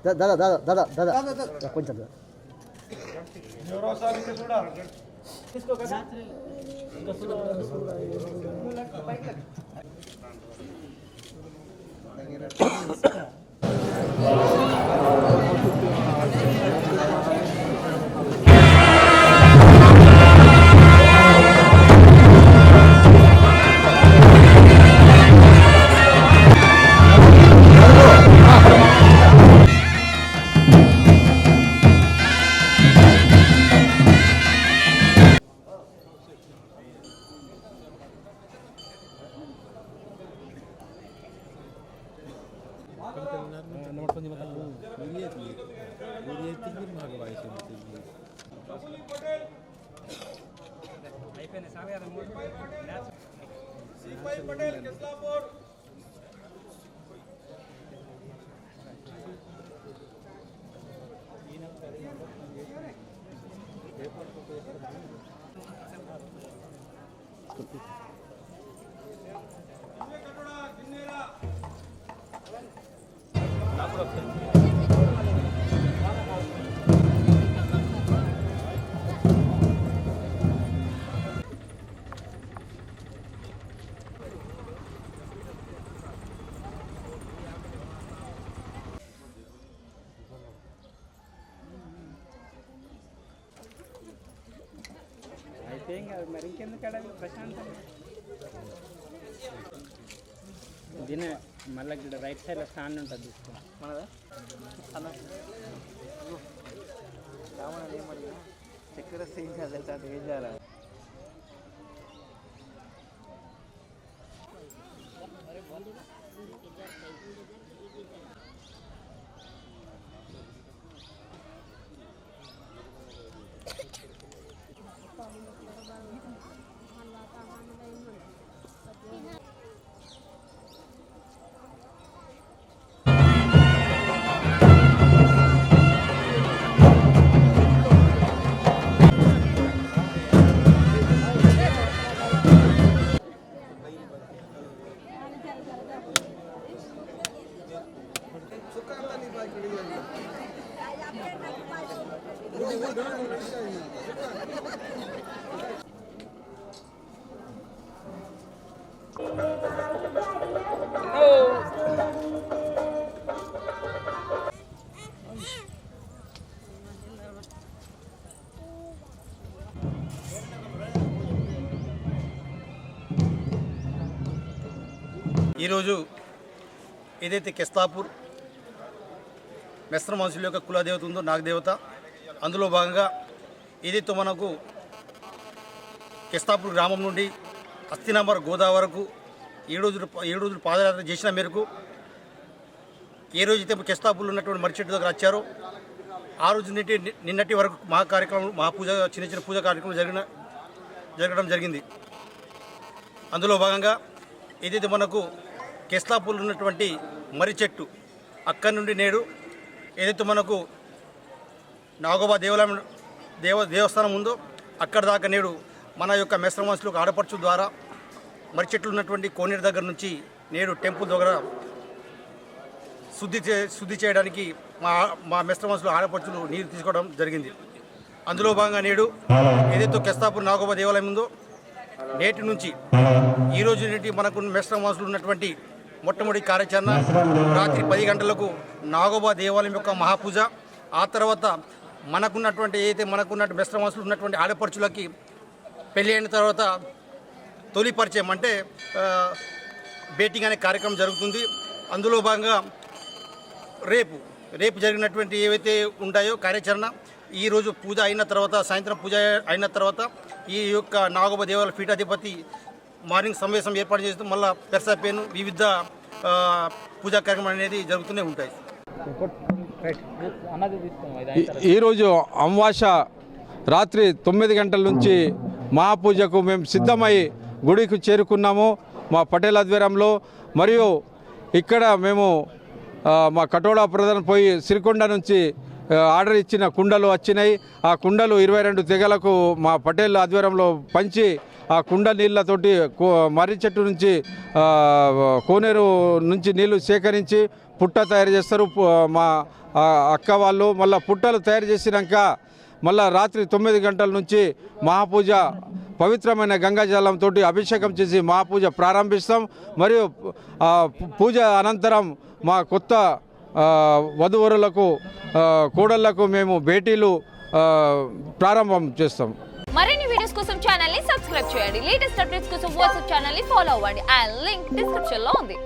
दादा दादा दादा दादा కొంచెం మరి ఇంకెందుకు అడగ ప్రశాంతంగా దీని మళ్ళీ ఇక్కడ రైట్ సైడ్లో స్టాండ్ ఉంటుంది తీసుకో మనదా రావణ ఏమడిగా చక్కెర చేయించాలి తెలుసా అది ఏం చేయాలి ఈరోజు ఏదైతే కెస్తాపూర్ మెస్ర మనుషుల యొక్క కులదేవత ఉందో నాగదేవత, అందులో భాగంగా ఏదైతే మనకు కెస్తాపూర్ గ్రామం నుండి అస్థినాంబర్ గోదావరి వరకు 7 రోజులు పాదయాత్ర చేసిన మేరకు ఏ రోజైతే కెస్తాపూర్లో ఉన్నటువంటి మర్రి చెట్టు దగ్గర వచ్చారో ఆ రోజు నుండి నిన్నటి వరకు కార్యక్రమం పూజ చిన్న పూజ కార్యక్రమం జరగడం జరిగింది. అందులో భాగంగా ఏదైతే మనకు కెస్తాపూర్లో ఉన్నటువంటి మర్రి చెట్టు అక్కడి నుండి నేడు ఏదైతే మనకు నాగోబా దేవస్థానం ఉందో అక్కడ దాకా నేడు మన యొక్క మెస్ర మనుషులకు ఆడపడుచు ద్వారా మర్రి చెట్లు ఉన్నటువంటి కోనేరు దగ్గర నుంచి నేడు టెంపుల్ దగ్గర శుద్ధి చేయడానికి మా మెస్ర మనుషులు ఆడపడుచులు నీరు తీసుకోవడం జరిగింది. అందులో భాగంగా నేడు ఏదైతే కెస్తాపూర్ నాగోబా దేవాలయం ఉందో నేటి నుంచి ఈ రోజు నుండి మనకు మెస్ర మనుషులు ఉన్నటువంటి మొట్టమొదటి కార్యాచరణ రాత్రి 10 గంటలకు నాగోబా దేవాలయం యొక్క మహాపూజ. ఆ తర్వాత మనకున్నటువంటి ఏదైతే మనకున్నట్టు మెస్ర మనుషులు ఉన్నటువంటి ఆడపడుచులకి పెళ్ళి అయిన తర్వాత తొలి పరిచయం అంటే బేటింగ్ అనే కార్యక్రమం జరుగుతుంది. అందులో భాగంగా రేపు జరిగినటువంటి ఏవైతే ఉంటాయో కార్యాచరణ ఈరోజు పూజ అయిన తర్వాత సాయంత్రం పూజ అయిన తర్వాత ఈ యొక్క నాగోబా దేవాలయ పీఠాధిపతి మార్నింగ్ సమావేశం ఏర్పాటు చేస్తూ మళ్ళీ పెర్సాపేను వివిధ పూజా కార్యక్రమాలు అనేది జరుగుతూనే ఉంటాయి. ఈరోజు అమావాస రాత్రి 9 గంటల నుంచి మహాపూజకు మేము సిద్ధమై గుడికి చేరుకున్నాము మా పటేల్ ఆధ్వర్యంలో. మరియు ఇక్కడ మేము మా కటోడా ప్రధాన పోయి సిరికొండ నుంచి ఆర్డర్ ఇచ్చిన కుండలు వచ్చినాయి. ఆ కుండలు 22 తెగలకు మా పటేల్ ఆధ్వర్యంలో పంచి ఆ కుండ నీళ్ళతోటి మర్రి చెట్టు నుంచి కోనేరు నుంచి నీళ్లు సేకరించి పుట్ట తయారు చేస్తారు మా అక్క వాళ్ళు. మళ్ళీ పుట్టలు తయారు చేసినాక మళ్ళీ రాత్రి 9 గంటల నుంచి మహాపూజ పవిత్రమైన గంగాజలంతో అభిషేకం చేసి మహాపూజ ప్రారంభిస్తాం. మరియు పూజ అనంతరం మా కొత్త వధువరులకు కోడళ్లకు మేము భేటీలు ప్రారంభం చేస్తాం. మరిన్ని వీడియోస్ కోసం ఛానల్ ని సబ్స్క్రైబ్ చేయండి. లేటెస్ట్ అప్డేట్స్ కోసం వాట్సాప్ ఛానల్ ని ఫాలో అవ్వండి. ఆ లింక్ డిస్క్రిప్షన్ లో ఉంది.